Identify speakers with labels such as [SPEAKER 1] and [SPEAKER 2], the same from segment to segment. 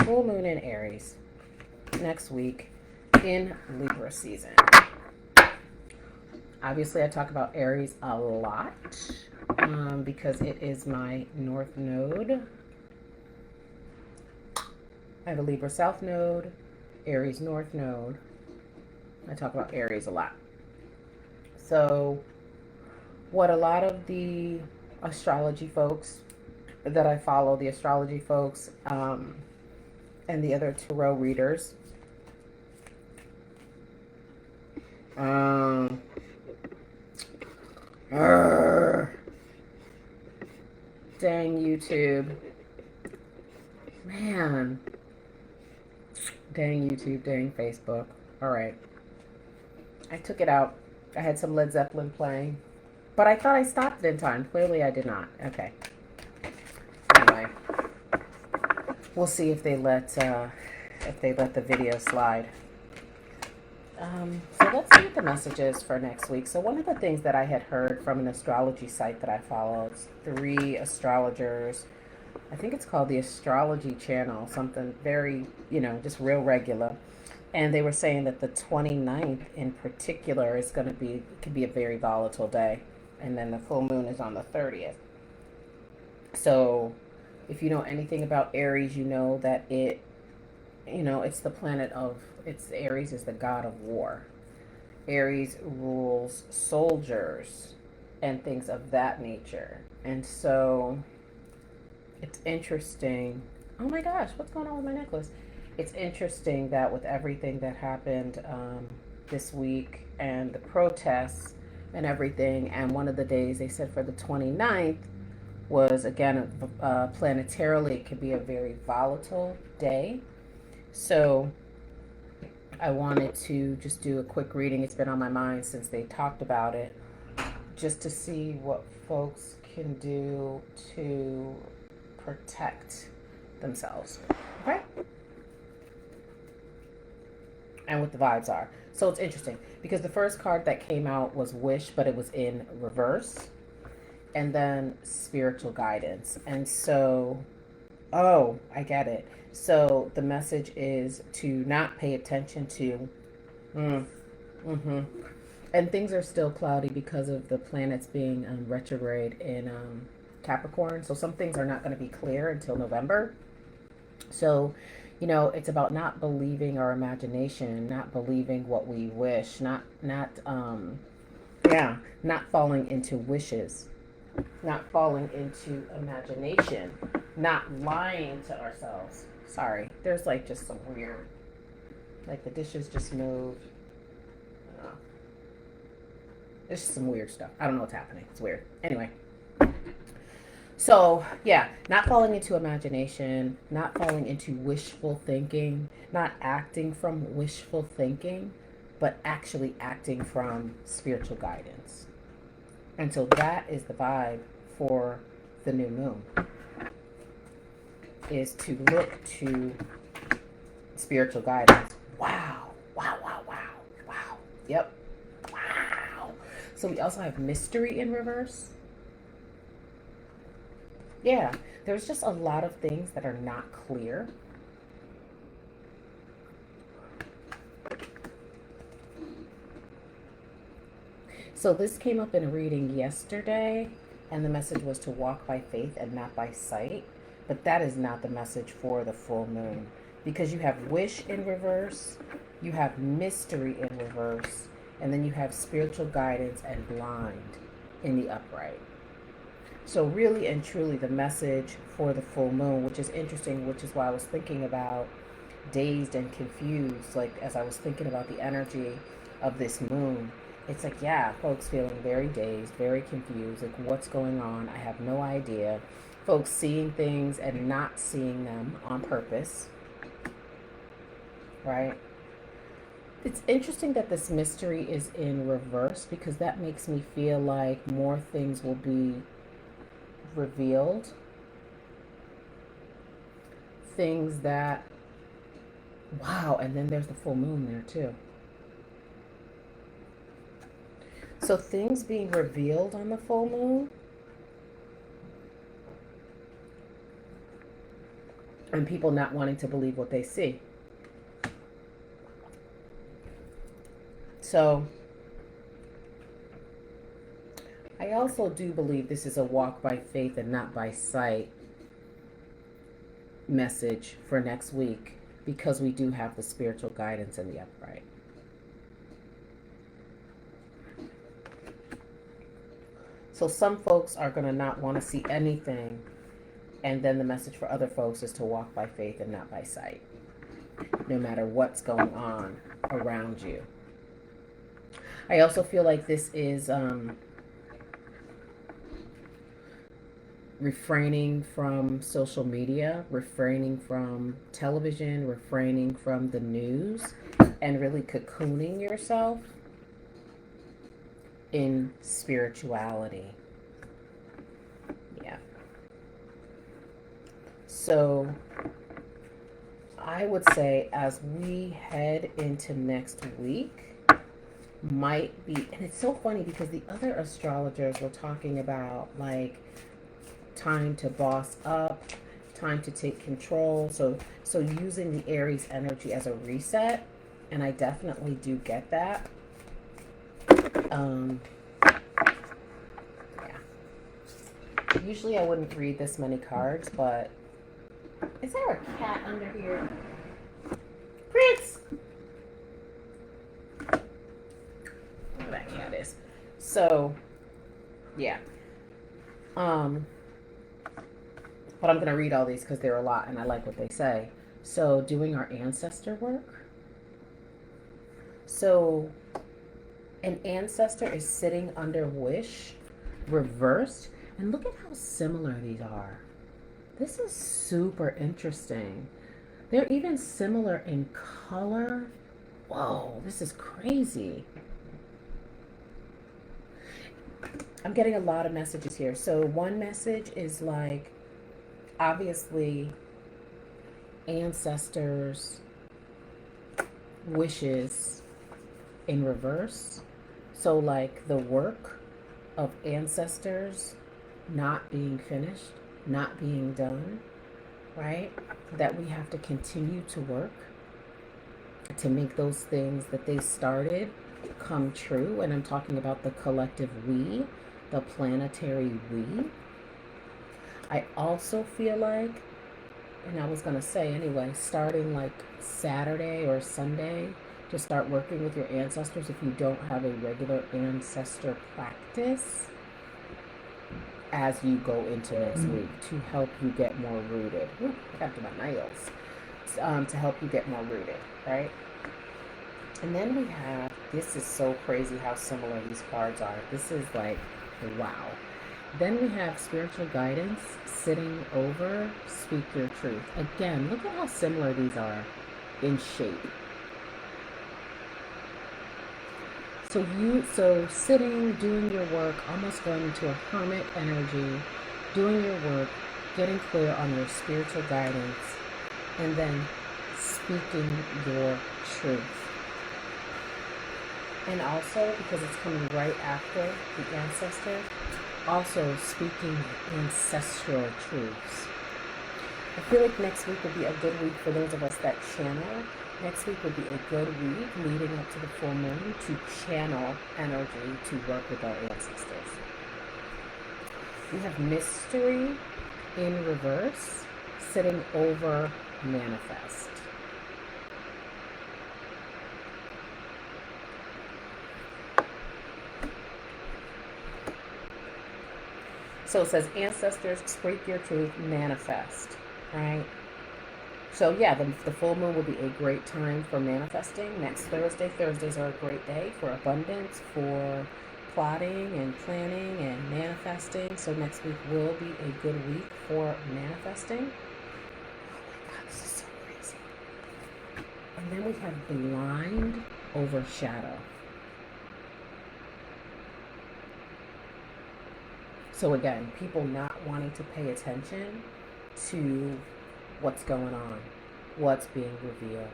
[SPEAKER 1] full moon in Aries next week in Libra season. Obviously, I talk about Aries a lot because it is my North Node. I have a Libra South Node, Aries North Node. I talk about Aries a lot. So, what a lot of the astrology folks that I follow, the astrology folks, and the other tarot readers, dang YouTube, man, dang YouTube, dang Facebook. All right, I took it out. I had some Led Zeppelin playing, but I thought I stopped it in time. Clearly, I did not. Okay. Anyway, we'll see if they let the video slide. So let's see what the message is for next week. So one of the things that I had heard from an astrology site that I follow, it's 3 astrologers. I think it's called the Astrology Channel, something very, just real regular. And they were saying that the 29th in particular is going to be, could be a very volatile day. And then the full moon is on the 30th. So if you know anything about Aries, you know that it's the planet of, Aries is the god of war. Aries rules soldiers and things of that nature. And so it's interesting. Oh my gosh, what's going on with my necklace? It's interesting that with everything that happened this week and the protests and everything, and one of the days they said for the 29th was, again, planetarily, it could be a very volatile day. So I wanted to just do a quick reading. It's been on my mind since they talked about it, just to see what folks can do to protect themselves. Okay? And what the vibes are. So it's interesting because the first card that came out was Wish, but it was in reverse. And then Spiritual Guidance. And so, oh, I get it. So the message is to not pay attention to, and things are still cloudy because of the planets being retrograde in Capricorn. So some things are not going to be clear until November. So, it's about not believing our imagination, not believing what we wish, not falling into wishes, not falling into imagination, not lying to ourselves. Sorry, there's just some weird, the dishes just moved. There's just some weird stuff. I don't know what's happening. It's weird. Anyway. So, yeah, not falling into imagination, not falling into wishful thinking, not acting from wishful thinking, but actually acting from spiritual guidance. And so that is the vibe for the new moon, is to look to spiritual guidance. Wow. Yep. Wow. So we also have mystery in reverse. Yeah, there's just a lot of things that are not clear. So this came up in a reading yesterday, and the message was to walk by faith and not by sight. But that is not the message for the full moon, because you have wish in reverse, you have mystery in reverse, and then you have spiritual guidance and blind in the upright. So really and truly the message for the full moon, which is interesting, which is why I was thinking about dazed and confused, as I was thinking about the energy of this moon. It's folks feeling very dazed, very confused, what's going on? I have no idea. Folks seeing things and not seeing them on purpose, right? It's interesting that this mystery is in reverse, because that makes me feel like more things will be revealed. Things that, wow, and then there's the full moon there too. So things being revealed on the full moon. and people not wanting to believe what they see. So I also do believe this is a walk by faith and not by sight message for next week, because we do have the spiritual guidance in the upright. So some folks are going to not want to see anything, and then the message for other folks is to walk by faith and not by sight, no matter what's going on around you. I also feel like this is refraining from social media, refraining from television, refraining from the news, and really cocooning yourself in spirituality. Yeah. So I would say as we head into next week, might be, and it's so funny because the other astrologers were talking about like time to boss up, time to take control. So using the Aries energy as a reset, and I definitely do get that. Yeah. Usually I wouldn't read this many cards, but is there a cat under here? Prince! Where that cat is. So, yeah. But I'm going to read all these because they're a lot and I like what they say. So, doing our ancestor work. So, an ancestor is sitting under wish, reversed. And look at how similar these are. This is super interesting. They're even similar in color. Whoa, this is crazy. I'm getting a lot of messages here. So one message is like, obviously, ancestors' wishes in reverse. So like the work of ancestors not being finished, not being done, right? That we have to continue to work to make those things that they started come true. And I'm talking about the collective we, the planetary we. I also feel like, and I was going to say anyway, starting like Saturday or Sunday to start working with your ancestors if you don't have a regular ancestor practice as you go into next week to help you get more rooted. Ooh, I got to my nails. To help you get more rooted, right? And then we have, this is so crazy how similar these cards are. This is like, wow. Then we have spiritual guidance sitting over speak your truth. Again, look at how similar these are in shape. So sitting, doing your work, almost going into a hermit energy, doing your work, getting clear on your spiritual guidance, and then speaking your truth. And also, because it's coming right after the ancestor, also speaking ancestral truths. I feel like next week would be a good week for those of us that channel. Next week would be a good week leading up to the full moon to channel energy to work with our ancestors. We have mystery in reverse, sitting over manifest. So it says ancestors, speak your truth, manifest, right? So yeah, the full moon will be a great time for manifesting. Next Thursday. Thursdays are a great day for abundance, for plotting and planning and manifesting. So next week will be a good week for manifesting. Oh my God, this is so crazy. And then we have blind over shadow. So again, people not wanting to pay attention to what's going on, what's being revealed.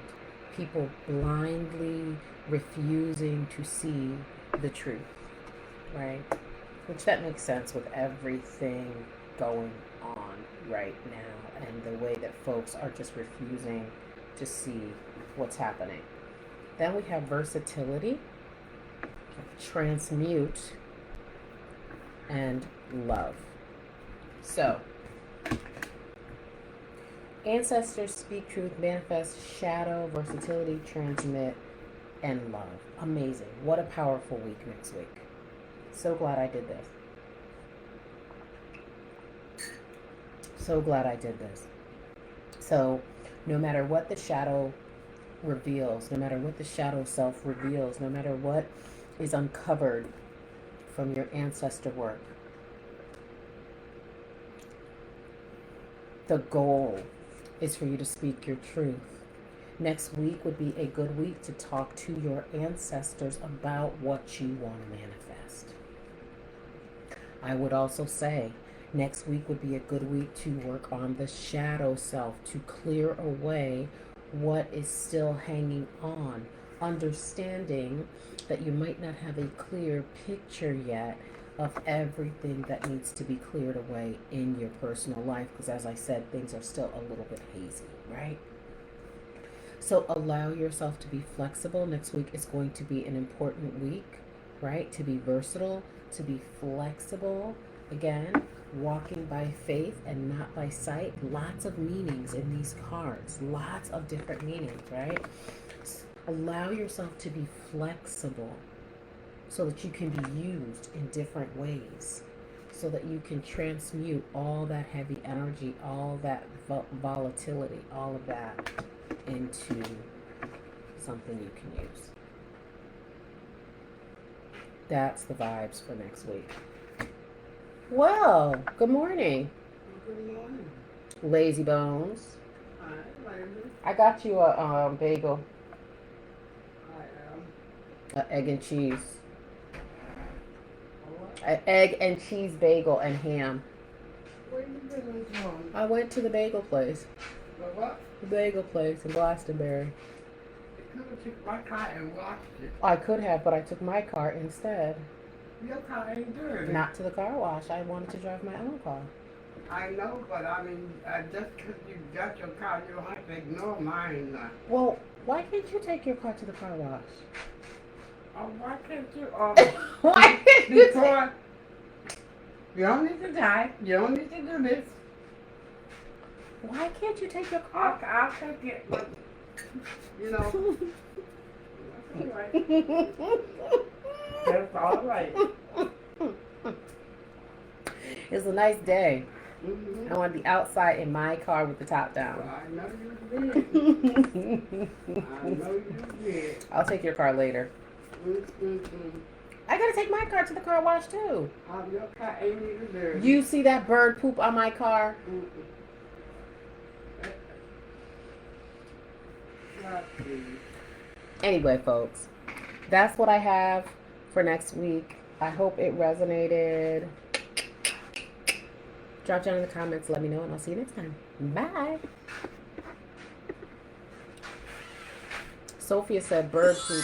[SPEAKER 1] People blindly refusing to see the truth, right? Which that makes sense with everything going on right now and the way that folks are just refusing to see what's happening. Then we have versatility, transmute, and love. So, ancestors, speak truth, manifest, shadow, versatility, transmit, and love. Amazing. What a powerful week next week. So glad I did this. So glad I did this. So, no matter what the shadow reveals, no matter what the shadow self reveals, no matter what is uncovered from your ancestor work, the goal is for you to speak your truth. Next week would be a good week to talk to your ancestors about what you want to manifest. I would also say next week would be a good week to work on the shadow self, to clear away what is still hanging on, understanding that you might not have a clear picture yet of everything that needs to be cleared away in your personal life, because as I said, things are still a little bit hazy, right? So allow yourself to be flexible. Next week is going to be an important week, right? To be versatile, to be flexible. Again, walking by faith and not by sight. Lots of meanings in these cards. Lots of different meanings, right? Allow yourself to be flexible so that you can be used in different ways, so that you can transmute all that heavy energy, all that volatility, all of that into something you can use. That's the vibes for next week. Well, good morning.
[SPEAKER 2] Good morning.
[SPEAKER 1] Lazy Bones.
[SPEAKER 2] Hi, lady.
[SPEAKER 1] I got you a bagel,
[SPEAKER 2] I am.
[SPEAKER 1] an egg and cheese.
[SPEAKER 2] What?
[SPEAKER 1] An egg and cheese bagel and ham.
[SPEAKER 2] Where you been from?
[SPEAKER 1] I went to the bagel place.
[SPEAKER 2] The what?
[SPEAKER 1] The bagel place in Glastonbury.
[SPEAKER 2] You could have took my car and washed it.
[SPEAKER 1] I could have, but I took my car instead.
[SPEAKER 2] Your car ain't dirty.
[SPEAKER 1] Not to the car wash. I wanted to drive my own car.
[SPEAKER 2] I know, but I mean, just because you got your car, you don't have to ignore mine.
[SPEAKER 1] Well, why can't you take your car to the car wash?
[SPEAKER 2] Oh, why can't you?
[SPEAKER 1] Why can't you
[SPEAKER 2] Before, you don't need to die. You don't need to do this.
[SPEAKER 1] Why can't you take your car?
[SPEAKER 2] I'll take it, but, you know. That's all right. That's all right.
[SPEAKER 1] It's a nice day.
[SPEAKER 2] Mm-hmm.
[SPEAKER 1] I want to be outside in my car with the top
[SPEAKER 2] Well,
[SPEAKER 1] down.
[SPEAKER 2] I know you did. I know you did.
[SPEAKER 1] I'll take your car later.
[SPEAKER 2] Mm-mm-mm.
[SPEAKER 1] I gotta take my car to the car wash too.
[SPEAKER 2] Your car ain't even there.
[SPEAKER 1] You see that bird poop on my car?
[SPEAKER 2] Mm-mm. God, please.
[SPEAKER 1] Anyway, folks, that's what I have for next week. I hope it resonated. Drop down in the comments, let me know, and I'll see you next time. Bye. Sophia said bird poop.